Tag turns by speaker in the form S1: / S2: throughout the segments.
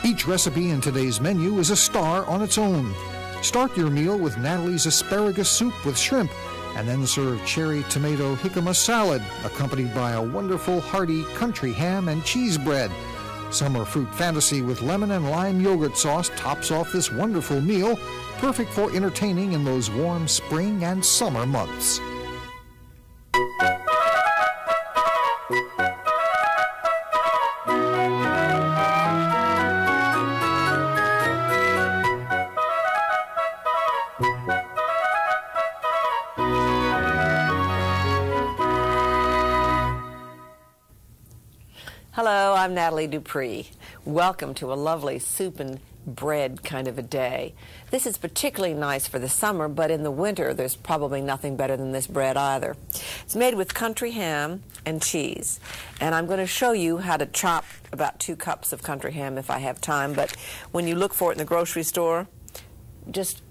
S1: Each recipe in today's menu is a star on its own. Start your meal with Nathalie's asparagus soup with shrimp, and then serve cherry tomato jicama salad, accompanied by a wonderful hearty country ham and cheese bread. Summer fruit fantasy with lemon and lime yogurt sauce tops off this wonderful meal, perfect for entertaining in those warm spring and summer months.
S2: Hello, I'm Nathalie Dupree. Welcome to a lovely soup and bread kind of a day. This is particularly nice for the summer, but in the winter there's probably nothing better than this bread either. It's made with country ham and cheese, and I'm going to show you how to chop about 2 cups of country ham if I have time, but when you look for it in the grocery store, just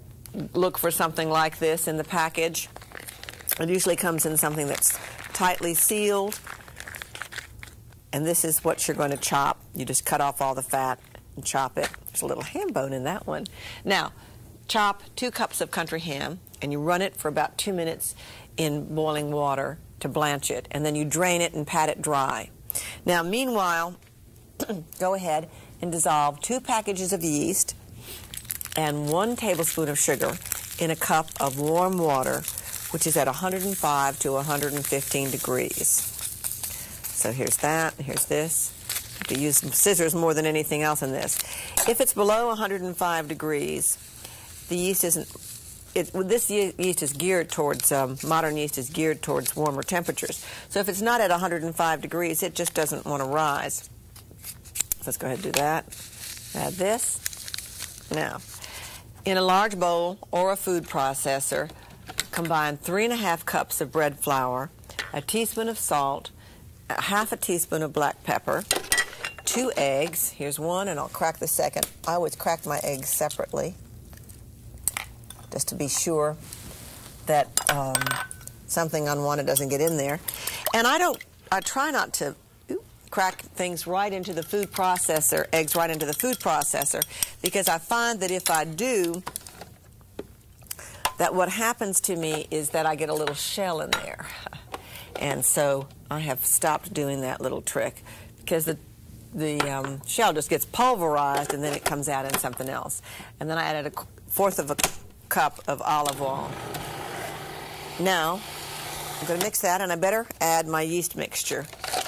S2: look for something like this in the package. It usually comes in something that's tightly sealed. And this is what you're going to chop. You just cut off all the fat and chop it. There's a little ham bone in that one. Now, chop 2 cups of country ham, and you run it for about 2 minutes in boiling water to blanch it, and then you drain it and pat it dry. Now, meanwhile, go ahead and dissolve 2 packages of yeast and 1 tablespoon of sugar in a cup of warm water, which is at 105 to 115 degrees. So here's that, here's this. You have to use some scissors more than anything else in this. If it's below 105 degrees, the yeast isn't, this yeast is geared towards, modern yeast is geared towards warmer temperatures. So if it's not at 105 degrees, it just doesn't want to rise. So let's go ahead and do that. Add this. Now, in a large bowl or a food processor, combine 3½ cups of bread flour, a teaspoon of salt, ½ a teaspoon of black pepper, 2 eggs. Here's one, and I'll crack the second. I always crack my eggs separately, just to be sure that something unwanted doesn't get in there. And I try not to crack things right into the food processor, eggs right into the food processor, because I find that if I do, that what happens to me is that I get a little shell in there. And so I have stopped doing that little trick, because the shell just gets pulverized and then it comes out in something else. And then I added 1/4 of a cup of olive oil. Now, I'm going to mix that, and I better add my yeast mixture.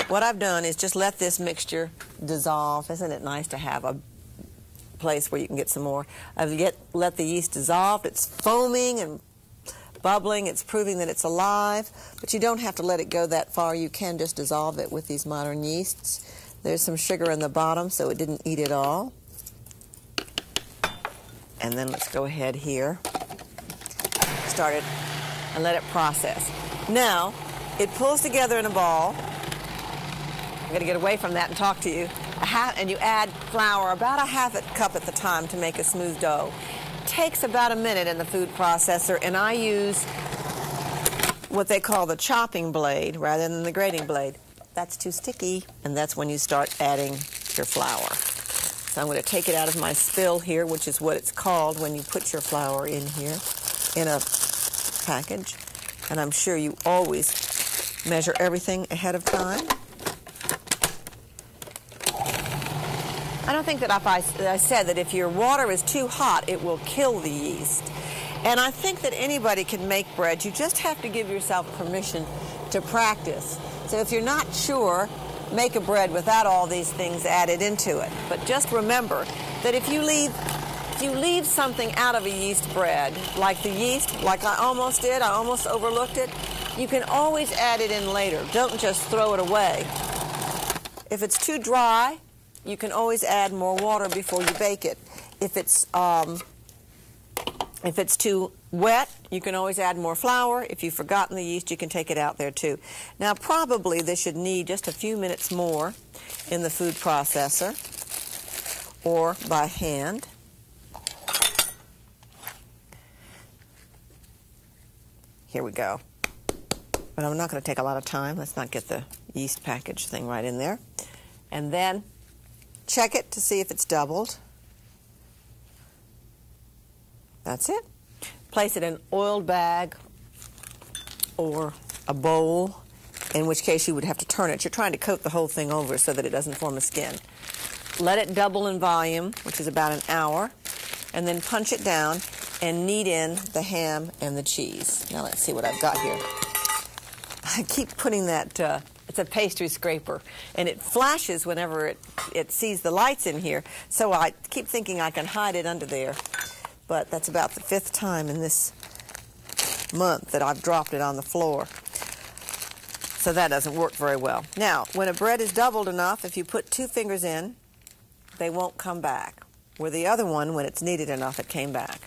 S2: What I've done is just let this mixture dissolve. Isn't it nice to have a place where you can get some more? I've let the yeast dissolve. It's foaming and bubbling. It's proving that it's alive, but you don't have to let it go that far. You can just dissolve it with these modern yeasts. There's some sugar in the bottom, so it didn't eat it all. And then let's go ahead here, start it, and let it process. Now, it pulls together in a ball. I'm going to get away from that and talk to you. And you add flour, about ½ a cup at the time, to make a smooth dough. Takes about a minute in the food processor, and I use what they call the chopping blade rather than the grating blade. That's too sticky, and that's when you start adding your flour. So I'm going to take it out of my spill here, which is what it's called when you put your flour in here in a package. And I'm sure you always measure everything ahead of time. I don't think that if I said that if your water is too hot, it will kill the yeast. And I think that anybody can make bread. You just have to give yourself permission to practice. So if you're not sure, make a bread without all these things added into it. But just remember that if you leave something out of a yeast bread, like the yeast, like I almost did, I almost overlooked it, you can always add it in later. Don't just throw it away. If it's too dry, you can always add more water before you bake it. If it's too wet, you can always add more flour. If you've forgotten the yeast, you can take it out there too. Now, probably this should need just a few minutes more in the food processor or by hand. Here we go. But I'm not going to take a lot of time. Let's not get the yeast package thing right in there. And then check it to see if it's doubled. That's it. Place it in an oiled bag or a bowl, in which case you would have to turn it. You're trying to coat the whole thing over so that it doesn't form a skin. Let it double in volume, which is about an hour, and then punch it down and knead in the ham and the cheese. Now let's see what I've got here. I keep putting that, it's a pastry scraper, and it flashes whenever it sees the lights in here, so I keep thinking I can hide it under there. But that's about the 5th time in this month that I've dropped it on the floor. So that doesn't work very well. Now, when a bread is doubled enough, if you put 2 fingers in, they won't come back. Where the other one, when it's kneaded enough, it came back.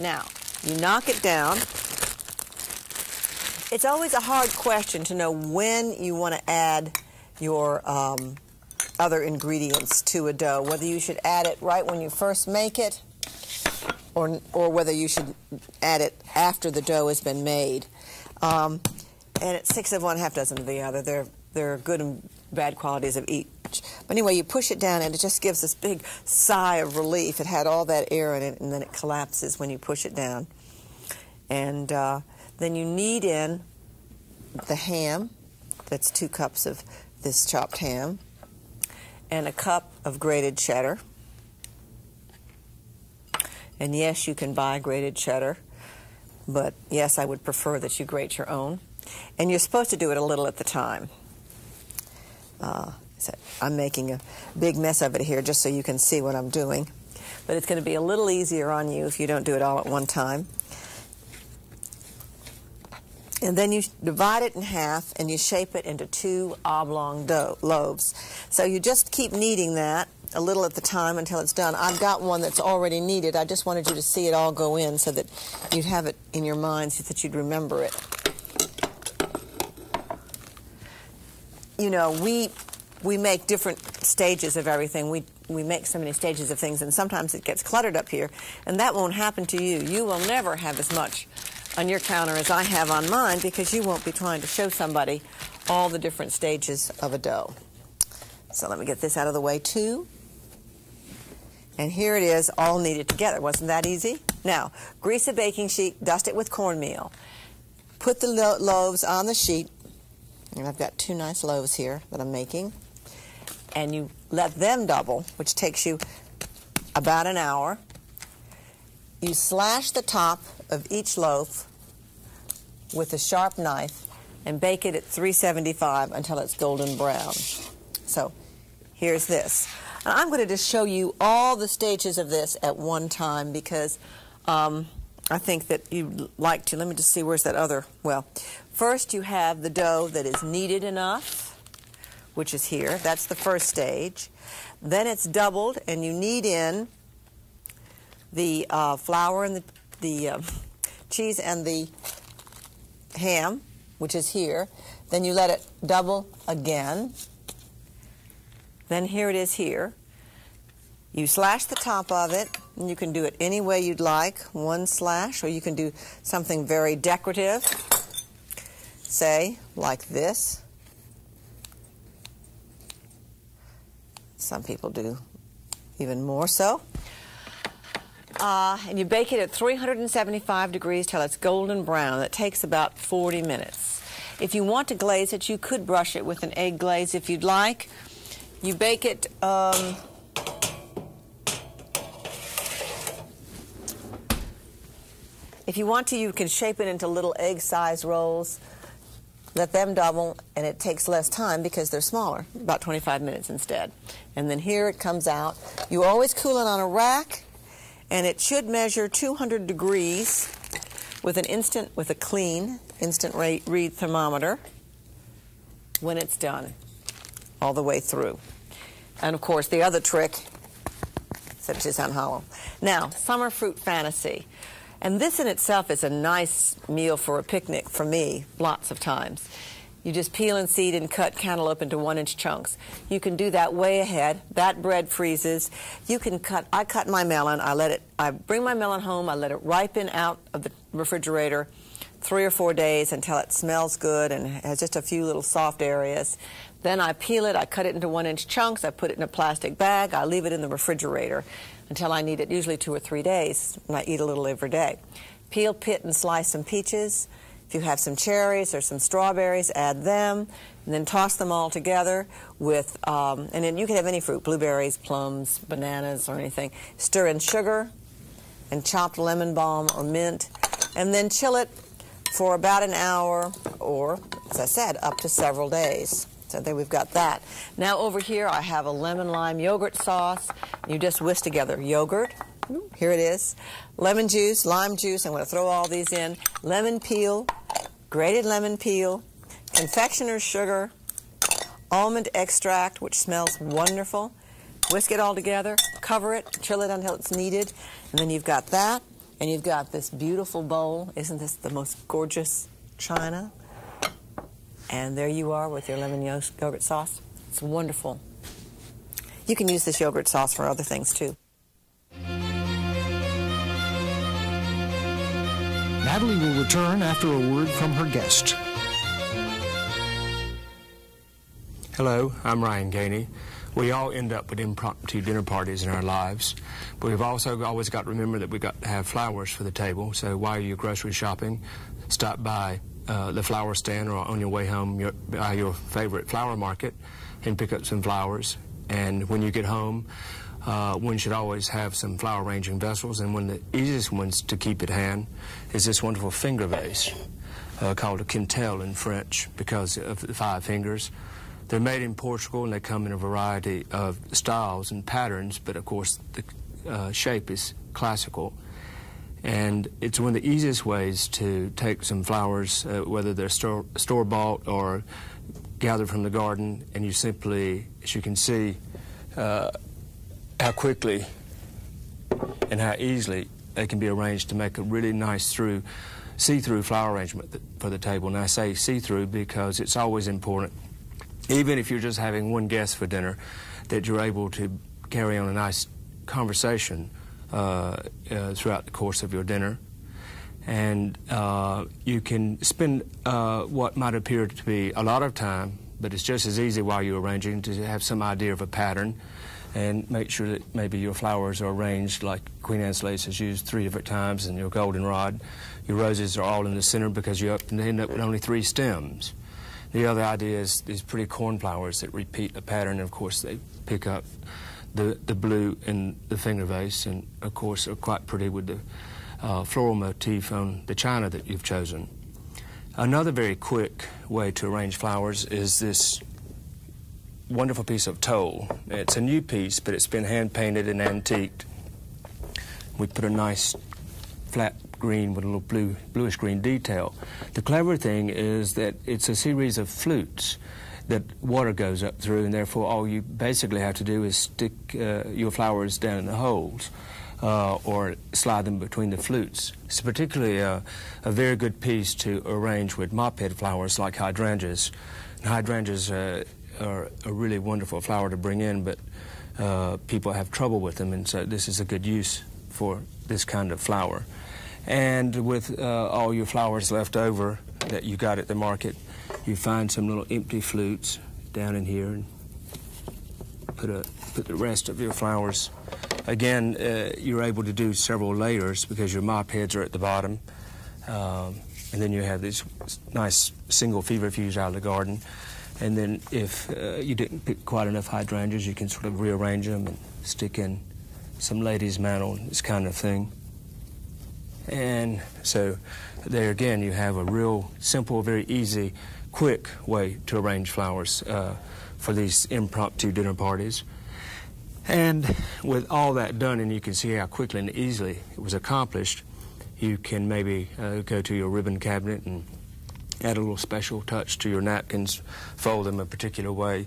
S2: Now, you knock it down. It's always a hard question to know when you want to add your other ingredients to a dough, whether you should add it right when you first make it, or whether you should add it after the dough has been made. And it's 6 of one, half dozen of the other. There are good and bad qualities of each. But anyway, you push it down, and it just gives this big sigh of relief. It had all that air in it, and then it collapses when you push it down. And then you knead in the ham. That's 2 cups of this chopped ham, and a cup of grated cheddar. And yes, you can buy grated cheddar, but yes, I would prefer that you grate your own. And you're supposed to do it a little at the time. So I'm making a big mess of it here just so you can see what I'm doing. But it's going to be a little easier on you if you don't do it all at one time. And then you divide it in half and you shape it into 2 oblong loaves. So you just keep kneading that a little at the time until it's done. I've got one that's already kneaded. I just wanted you to see it all go in so that you'd have it in your mind so that you'd remember it. You know, we make different stages of everything. We make so many stages of things, and sometimes it gets cluttered up here, and that won't happen to you. You will never have as much on your counter as I have on mine, because you won't be trying to show somebody all the different stages of a dough. So let me get this out of the way too. And here it is, all kneaded together. Wasn't that easy? Now, grease a baking sheet, dust it with cornmeal. Put the loaves on the sheet. And I've got 2 nice loaves here that I'm making. And you let them double, which takes you about an hour. You slash the top of each loaf with a sharp knife and bake it at 375 until it's golden brown. So here's this. And I'm going to just show you all the stages of this at one time, because I think that you'd like to. Let me just see, where's that other? Well, first you have the dough that is kneaded enough, which is here. That's the first stage. Then it's doubled, and you knead in the flour and the cheese and the ham, which is here. Then you let it double again. Then here it is here. You slash the top of it, and you can do it any way you'd like, one slash, or you can do something very decorative, say, like this. Some people do even more so. And you bake it at 375 degrees till it's golden brown. That takes about 40 minutes. If you want to glaze it, you could brush it with an egg glaze if you'd like. You bake it if you want to, you can shape it into little egg-sized rolls. Let them double, and it takes less time because they're smaller, about 25 minutes instead. And then here it comes out. You always cool it on a rack, and it should measure 200 degrees with a clean instant read thermometer when it's done all the way through. And of course, the other trick, except it's on hollow. Now, summer fruit fantasy. And this in itself is a nice meal for a picnic for me, lots of times. You just peel and seed and cut cantaloupe into 1-inch chunks. You can do that way ahead. That bread freezes. You can I cut my melon. I bring my melon home. I let it ripen out of the refrigerator 3 or 4 days until it smells good and has just a few little soft areas. Then I peel it, I cut it into 1-inch chunks, I put it in a plastic bag, I leave it in the refrigerator until I need it, usually 2 or 3 days, and I eat a little every day. Peel, pit, and slice some peaches. If you have some cherries or some strawberries, add them, and then toss them all together with, and then you can have any fruit, blueberries, plums, bananas, or anything. Stir in sugar and chopped lemon balm or mint, and then chill it for about an hour or, as I said, up to several days. So there we've got that. Now over here I have a lemon lime yogurt sauce. You just whisk together yogurt. Here it is. Lemon juice, lime juice. I'm going to throw all these in. Lemon peel, grated lemon peel, confectioner's sugar, almond extract, which smells wonderful. Whisk it all together, cover it, chill it until it's needed, and then you've got that, and you've got this beautiful bowl. Isn't this the most gorgeous china? And there you are with your lemon yogurt sauce. It's wonderful. You can use this yogurt sauce for other things too.
S1: Nathalie will return after a word from her guest.
S3: Hello, I'm Ryan Gainey. We all end up with impromptu dinner parties in our lives, but we've also always got to remember that we've got to have flowers for the table. So while you're grocery shopping, stop by the flower stand or on your way home by your favorite flower market and pick up some flowers. And when you get home, one should always have some flower arranging vessels, and one of the easiest ones to keep at hand is this wonderful finger vase called a quintel in French because of the 5 fingers. They're made in Portugal, and they come in a variety of styles and patterns, but of course the shape is classical. And it's one of the easiest ways to take some flowers, whether they're store-bought or gathered from the garden, and you simply, as you can see, how quickly and how easily they can be arranged to make a really nice see-through flower arrangement for the table. And I say see-through because it's always important, even if you're just having one guest for dinner, that you're able to carry on a nice conversation throughout the course of your dinner. And you can spend what might appear to be a lot of time, but it's just as easy while you're arranging to have some idea of a pattern and make sure that maybe your flowers are arranged like Queen Anne's lace is used 3 different times, and your goldenrod. Your roses are all in the center because you end up with only 3 stems. The other idea is these pretty cornflowers that repeat a pattern, and of course they pick up the blue in the finger vase, and of course are quite pretty with the floral motif on the china that you've chosen. Another very quick way to arrange flowers is this wonderful piece of toll. It's a new piece, but it's been hand-painted and antiqued. We put a nice flat green with a little bluish green detail. The clever thing is that it's a series of flutes that water goes up through, and therefore all you basically have to do is stick your flowers down in the holes or slide them between the flutes. It's particularly a very good piece to arrange with mop-head flowers like hydrangeas. And hydrangeas are a really wonderful flower to bring in, but people have trouble with them, and so this is a good use for this kind of flower. And with all your flowers left over that you got at the market, you find some little empty flutes down in here and put the rest of your flowers. Again, you're able to do several layers because your mop heads are at the bottom. And then you have these nice single feverfews out of the garden. And then if you didn't pick quite enough hydrangeas, you can sort of rearrange them and stick in some lady's mantle, this kind of thing. And so there again, you have a real simple, very easy, quick way to arrange flowers for these impromptu dinner parties. And with all that done, and you can see how quickly and easily it was accomplished, you can maybe go to your ribbon cabinet and add a little special touch to your napkins, fold them a particular way,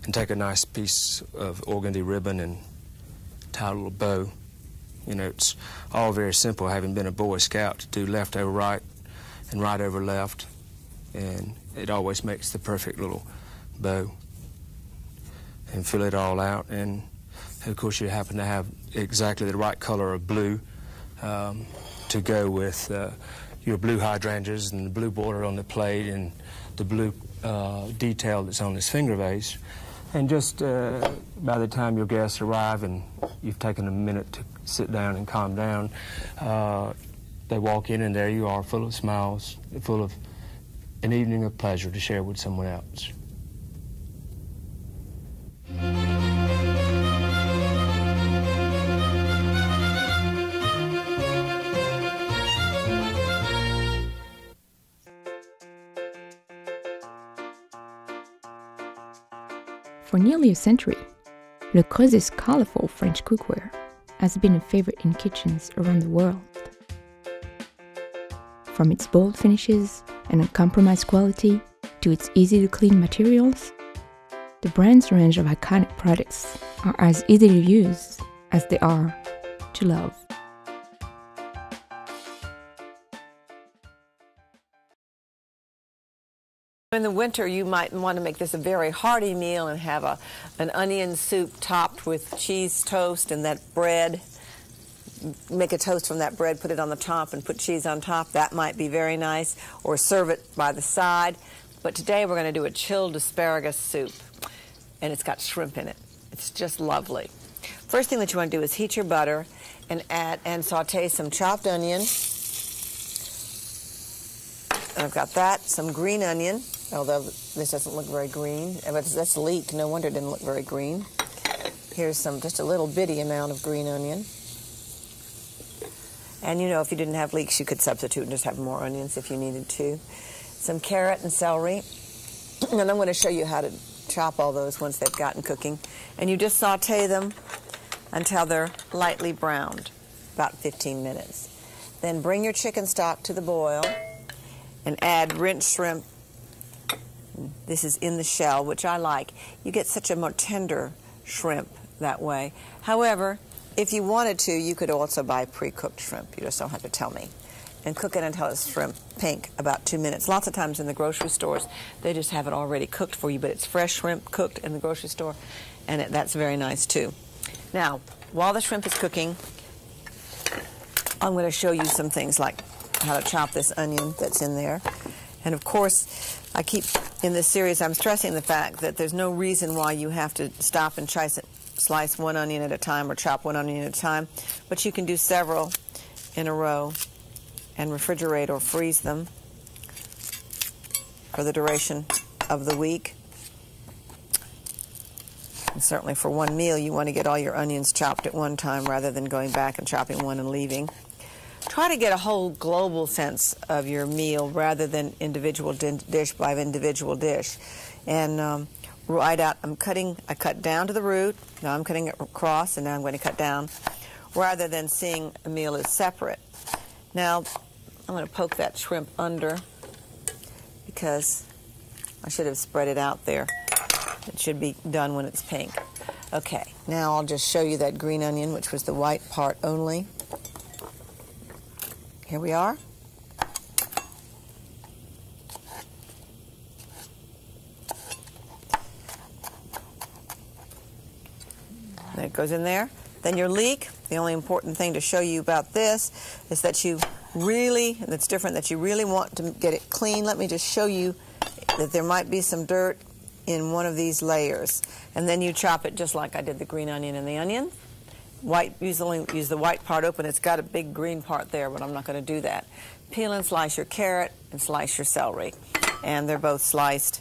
S3: and take a nice piece of organdy ribbon and tie a little bow. You know, it's all very simple, having been a Boy Scout, to do left over right and right over left, and it always makes the perfect little bow. And fill it all out, and of course you happen to have exactly the right color of blue to go with your blue hydrangeas and the blue border on the plate and the blue detail that's on this finger vase. And just by the time your guests arrive and you've taken a minute to sit down and calm down, they walk in and there you are, full of smiles, full of an evening of pleasure to share with someone else.
S4: For nearly a century, Le Creuset's colorful French cookware has been a favorite in kitchens around the world. From its bold finishes and uncompromised quality to its easy-to-clean materials, the brand's range of iconic products are as easy to use as they are to love.
S2: In the winter, you might want to make this a very hearty meal and have an onion soup topped with cheese toast and that bread. Make a toast from that bread, put it on the top, and put cheese on top. That might be very nice, or serve it by the side. But today we're going to do a chilled asparagus soup, and it's got shrimp in it. It's just lovely. First thing that you want to do is heat your butter and add and saute some chopped onion. And I've got that, some green onion, although this doesn't look very green. That's leek, no wonder it didn't look very green. Here's just a little bitty amount of green onion. And you know, if you didn't have leeks, you could substitute and just have more onions if you needed to. Some carrot and celery. And I'm going to show you how to chop all those once they've gotten cooking. And you just saute them until they're lightly browned, about 15 minutes. Then bring your chicken stock to the boil and add rinsed shrimp. This is in the shell, which I like. You get such a more tender shrimp that way. However, if you wanted to, you could also buy pre-cooked shrimp. You just don't have to tell me. And cook it until it's shrimp pink, about 2 minutes. Lots of times in the grocery stores, they just have it already cooked for you, but it's fresh shrimp cooked in the grocery store, and that's very nice too. Now, while the shrimp is cooking, I'm going to show you some things like how to chop this onion that's in there. And of course, I keep, in this series, I'm stressing the fact that there's no reason why you have to stop and slice one onion at a time or chop one onion at a time, but you can do several in a row and refrigerate or freeze them for the duration of the week. And certainly for one meal, you want to get all your onions chopped at one time rather than going back and chopping one and leaving. Try to get a whole global sense of your meal rather than individual dish by individual dish. And right out, I cut down to the root, now I'm cutting it across, and now I'm going to cut down, rather than seeing a meal as separate. Now, I'm going to poke that shrimp under because I should have spread it out there. It should be done when it's pink. Okay, now I'll just show you that green onion, which was the white part only. Here we are. There it goes in there. Then your leek. The only important thing to show you about this is that you really, and it's different, that you really want to get it clean. Let me just show you that there might be some dirt in one of these layers. And then you chop it just like I did the green onion and the onion. Usually use the white part open. It's got a big green part there, but I'm not going to do that. Peel and slice your carrot and slice your celery. And they're both sliced.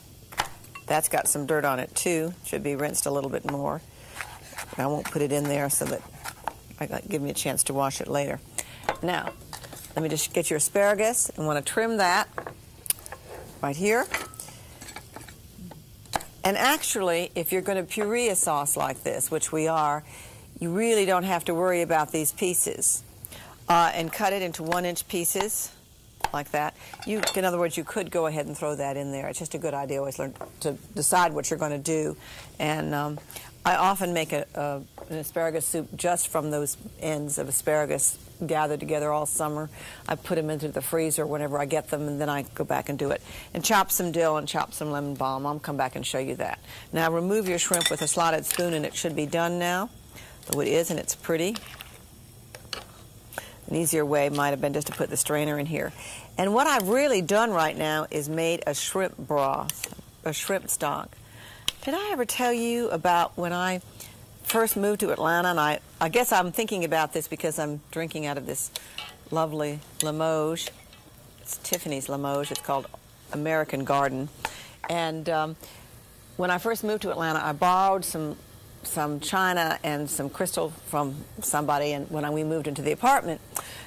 S2: That's got some dirt on it too. Should be rinsed a little bit more. I won't put it in there so that give me a chance to wash it later. Now, let me just get your asparagus and want to trim that right here. And actually, if you're going to puree a sauce like this, which we are, you really don't have to worry about these pieces. And cut it into 1-inch pieces like that. In other words, you could go ahead and throw that in there. It's just a good idea always learn to decide what you're going to do. And I often make an asparagus soup just from those ends of asparagus gathered together all summer. I put them into the freezer whenever I get them, and then I go back and do it. And chop some dill and chop some lemon balm. I'll come back and show you that. Now remove your shrimp with a slotted spoon, and it should be done now. Though it is, and it's pretty. An easier way might have been just to put the strainer in here. And what I've really done right now is made a shrimp broth, a shrimp stock. Did I ever tell you about when I first moved to Atlanta? And I guess I'm thinking about this because I'm drinking out of this lovely Limoges. It's Tiffany's Limoges. It's called American Garden. And when I first moved to Atlanta, I borrowed some china and some crystal from somebody, and when we moved into the apartment.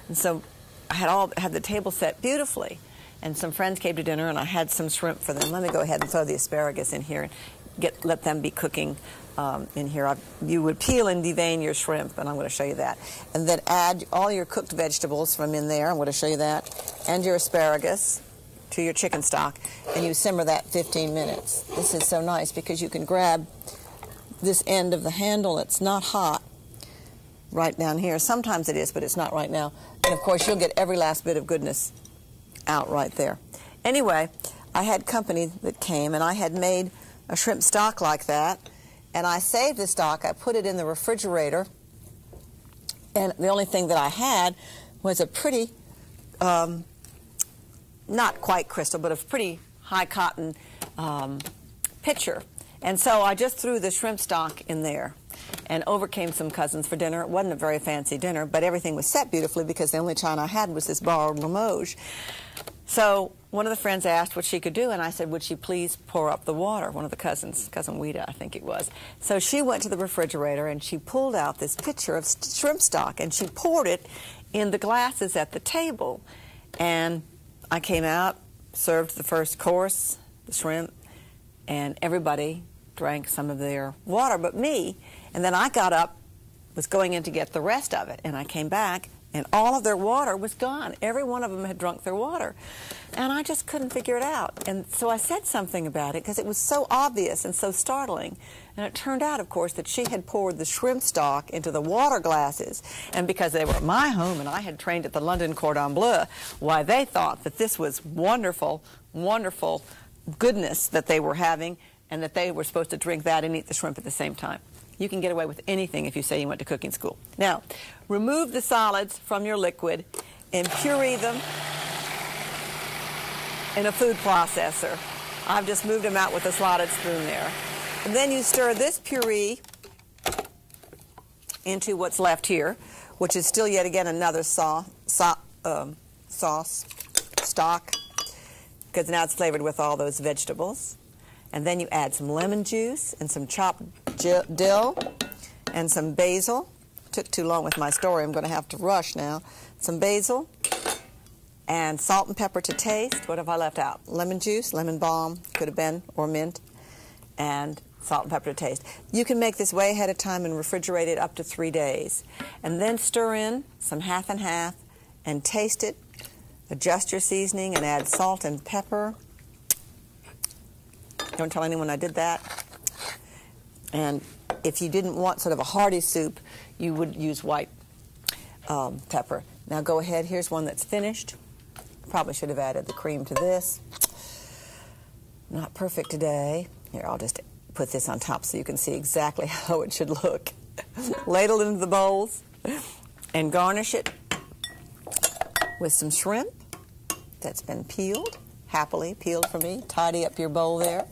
S2: And so I had the table set beautifully, and some friends came to dinner, and I had some shrimp for them. Let me go ahead and throw the asparagus in here and let them be cooking in here. You would peel and devein your shrimp, and I'm going to show you that. And then add all your cooked vegetables from in there. I'm going to show you that, and your asparagus to your chicken stock, and you simmer that 15 minutes. This is so nice because you can grab this end of the handle. It's not hot right down here. Sometimes it is, but it's not right now. And of course, you'll get every last bit of goodness out right there. Anyway, I had company that came, and I had made a shrimp stock like that, and I saved the stock. I put it in the refrigerator, and the only thing that I had was a pretty, not quite crystal, but a pretty high cotton pitcher. And so I just threw the shrimp stock in there and overcame some cousins for dinner. It wasn't a very fancy dinner, but everything was set beautifully because the only china I had was this borrowed Limoges. So one of the friends asked what she could do, and I said, would she please pour up the water? One of the cousins, Cousin Ouida, I think it was. So she went to the refrigerator, and she pulled out this pitcher of shrimp stock, and she poured it in the glasses at the table. And I came out, served the first course, the shrimp, and everybody drank some of their water but me. And then I got up, was going in to get the rest of it, and I came back, and all of their water was gone. Every one of them had drunk their water. And I just couldn't figure it out. And so I said something about it because it was so obvious and so startling. And it turned out, of course, that she had poured the shrimp stock into the water glasses. And because they were at my home and I had trained at the London Cordon Bleu, why, they thought that this was wonderful, wonderful goodness that they were having, and that they were supposed to drink that and eat the shrimp at the same time. You can get away with anything if you say you went to cooking school. Now, remove the solids from your liquid and puree them in a food processor. I've just moved them out with a slotted spoon there. And then you stir this puree into what's left here, which is still yet again another sauce, stock, because now it's flavored with all those vegetables. And then you add some lemon juice and some chopped dill and some basil. Took too long with my story. I'm going to have to rush now. Some basil and salt and pepper to taste. What have I left out? Lemon juice, lemon balm, could have been, or mint, and salt and pepper to taste. You can make this way ahead of time and refrigerate it up to 3 days. And then stir in some half and half and taste it. Adjust your seasoning and add salt and pepper. Don't tell anyone I did that. And if you didn't want sort of a hearty soup, you would use white pepper. Now go ahead. Here's one that's finished. Probably should have added the cream to this. Not perfect today. Here, I'll just put this on top so you can see exactly how it should look. Ladle it into the bowls and garnish it with some shrimp that's been peeled, happily peeled for me. Tidy up your bowl there.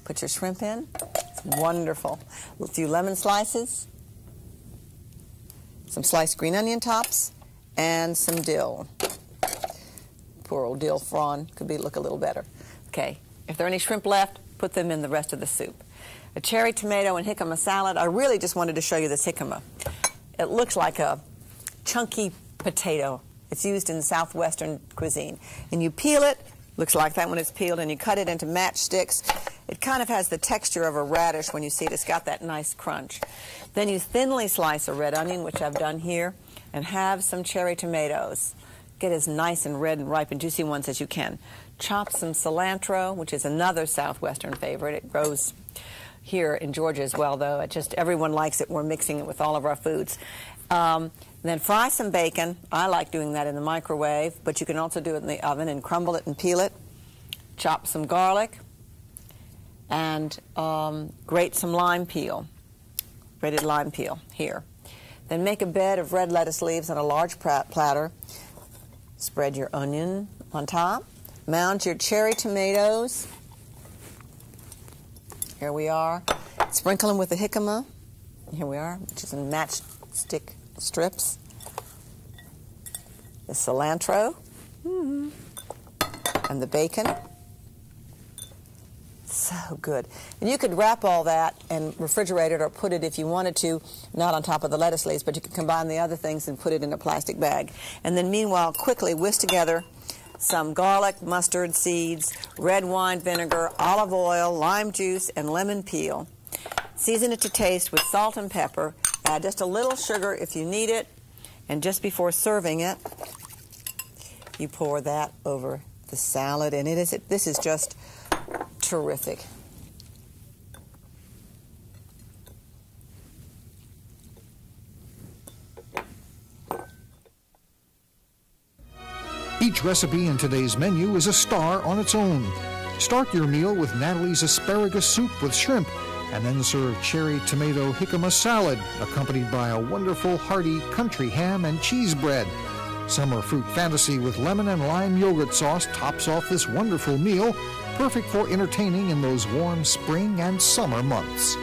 S2: Put your shrimp in. It's wonderful. A few lemon slices, some sliced green onion tops, and some dill. Poor old dill frond could look a little better. Okay, if there are any shrimp left, put them in the rest of the soup. A cherry tomato and jicama salad. I really just wanted to show you this jicama. It looks like a chunky potato. It's used in southwestern cuisine. And you peel it, looks like that when it's peeled, and you cut it into matchsticks. It kind of has the texture of a radish when you see it. It's got that nice crunch. Then you thinly slice a red onion, which I've done here, and have some cherry tomatoes. Get as nice and red and ripe and juicy ones as you can. Chop some cilantro, which is another southwestern favorite. It grows here in Georgia as well, though. Everyone likes it. We're mixing it with all of our foods. Then fry some bacon. I like doing that in the microwave, but you can also do it in the oven and crumble it and peel it. Chop some garlic and grate some lime peel, grated lime peel here. Then make a bed of red lettuce leaves on a large platter. Spread your onion on top. Mound your cherry tomatoes. Here we are. Sprinkle them with the jicama. Here we are, which is in matchstick strips. The cilantro. And the bacon. So good. And you could wrap all that and refrigerate it or put it, if you wanted to, not on top of the lettuce leaves, but you can combine the other things and put it in a plastic bag. And then meanwhile, quickly whisk together some garlic, mustard seeds, red wine vinegar, olive oil, lime juice, and lemon peel. Season it to taste with salt and pepper. Add just a little sugar if you need it. And just before serving it, you pour that over the salad. And this is just terrific.
S1: Each recipe in today's menu is a star on its own. Start your meal with Nathalie's asparagus soup with shrimp, and then serve cherry tomato jicama salad, accompanied by a wonderful hearty country ham and cheese bread. Summer fruit fantasy with lemon and lime yogurt sauce tops off this wonderful meal, perfect for entertaining in those warm spring and summer months.